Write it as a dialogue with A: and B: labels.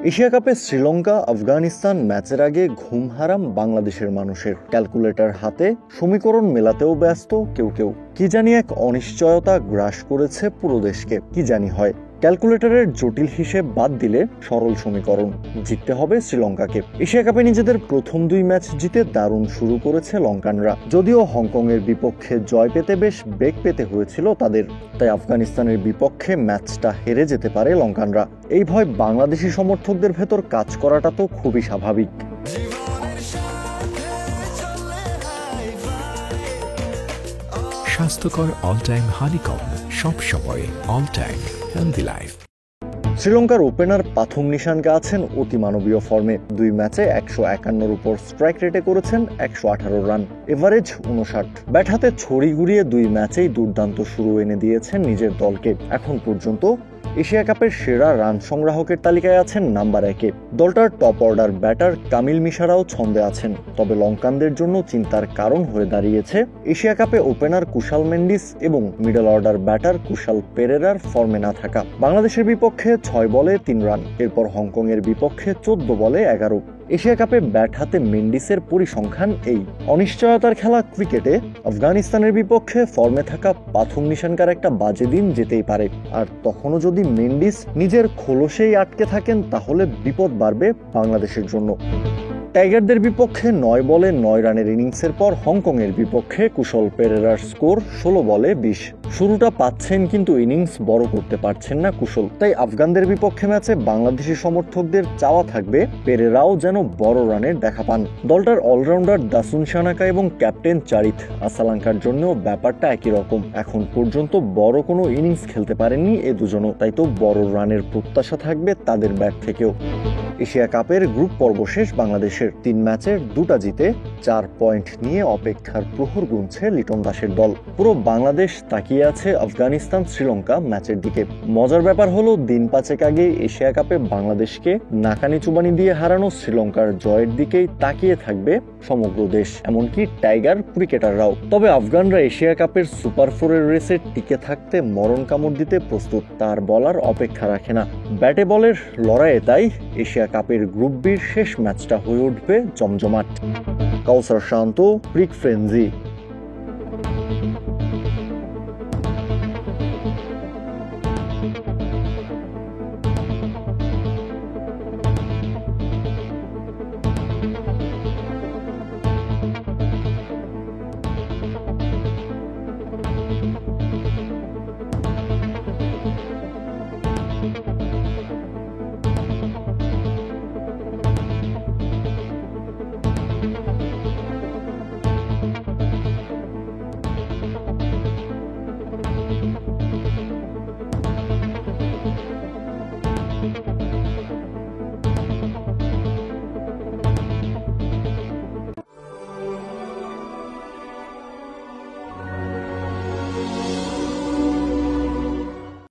A: Asia কাপে শ্রীলঙ্কা আফগানিস্তান ম্যাচের আগে ঘুম হারাম বাংলাদেশের মানুষের। ক্যালকুলেটর হাতে সমীকরণ মেলাতেও ব্যস্ত কেউ কেউ। কি জানি এক অনিশ্চয়তা গ্রাস করেছে পুরো দেশকে। কি জানি হয় ক্যালকুলেটরের জটিল হিসেব বাদ দিলে সরল সমীকরণ, জিততে হবে শ্রীলঙ্কাকে। এশিয়া কাপে নিজেদের প্রথম 2 ম্যাচ জিতে দারুণ শুরু করেছে লঙ্কানরা। যদিও হংকংয়ের বিপক্ষে জয় পেতে বেশ বেগ পেতে হয়েছিল তাদের, তাই আফগানিস্তানের বিপক্ষে ম্যাচটা হেরে যেতে পারে লঙ্কানরা। এই ভয় বাংলাদেশি সমর্থকদের ভেতর কাজ করাটা তো খুবই স্বাভাবিক।
B: স্বাস্থ্যকর অল টাইম হানিকম, সব সময় অল টাইম হেলদি লাইফ।
A: শ্রীলঙ্কার ওপেনার পাথুম নিশানকা আছেন অতিমানবীয় ফর্মে। 2 ম্যাচে 151-এর উপর স্ট্রাইক রেটে করেছেন 118 রান, এভারেজ 59। ব্যাট হাতে ছড়ি ঘুরিয়ে 2 ম্যাচেই দুর্দান্ত শুরু এনে দিয়েছেন নিজের দলকে। এখন পর্যন্ত এশিয়া কাপের সেরা রান সংগ্রাহকের তালিকায় আছেন নাম্বার 1-এ। দলটার টপ অর্ডার ব্যাটার কামিল মিশারাও ছন্দে আছেন। তবে লঙ্কানদের জন্য চিন্তার কারণ হয়ে দাঁড়িয়েছে এশিয়া কাপে ওপেনার কুশাল মেন্ডিস এবং মিডল অর্ডার ব্যাটার কুশাল পেরেরার ফর্মে না থাকা। বাংলাদেশের বিপক্ষে 6 বলে 3 রান, এরপর হংকংয়ের বিপক্ষে 14 বলে 11। এশিয়া কাপে ব্যাট হাতে মেন্ডিসের পরিসংখ্যান এই। অনিশ্চয়তার খেলা ক্রিকেটে আফগানিস্তানের বিপক্ষে ফর্মে থাকা পাথুম নিশানকার একটা বাজে দিন যেতেই পারে। আর তখনও যদি মেন্ডিস নিজের খোলসেই আটকে থাকেন তাহলে বিপদ বাড়বে বাংলাদেশের জন্য। টাইগারদের বিপক্ষে 9 বলে 9 রানের ইনিংসের পর হংকংয়ের বিপক্ষে কুশল পেরেরার স্কোর 16 বলে 20। শুরুটা পাচ্ছেন কিন্তু ইনিংস বড় করতে পারছেন না কুশল। তাই আফগানদের বিপক্ষে ম্যাচে বাংলাদেশি সমর্থকদের চাওয়া থাকবে পেরেরাও যেন বড় রানের দেখা পান। দলটার অলরাউন্ডার দাসুন সানাকা এবং ক্যাপ্টেন চারিত আসালাঙ্কার জন্য ব্যাপারটা একই রকম। এখন পর্যন্ত বড় কোনো ইনিংস খেলতে পারেননি এ দুজনও, তাই তো বড় রানের প্রত্যাশা থাকবে তাদের ব্যাট থেকেও। এশিয়া কাপের গ্রুপ পর্ব শেষ বাংলাদেশের। 3 ম্যাচের 2টা জিতে 4 পয়েন্ট নিয়ে অপেক্ষার প্রহর গুনছে লিটন দাসের দল। পুরো বাংলাদেশ তাকিয়ে আছে আফগানিস্তান শ্রীলঙ্কা ম্যাচের দিকে। মজার ব্যাপার হলো দিন 5 আগে এশিয়া কাপে বাংলাদেশকে নাকানি চুবানি দিয়ে হারানো শ্রীলঙ্কার জয়ের দিকেই তাকিয়ে থাকবে সমগ্র দেশ, এমনকি টাইগার ক্রিকেটাররাও। তবে আফগানরা এশিয়া কাপের সুপার 4-এর রেসে টিকে থাকতে মরণ কামড় দিতে প্রস্তুত, তার বলার অপেক্ষা রাখে না। ব্যাটে বলের লড়াইয়ে তাই এশিয়া কাপের গ্রুপ বির শেষ ম্যাচটা হয়ে উঠবে জমজমাট। কাউসার শান্ত, ক্রিক ফ্রেঞ্জি।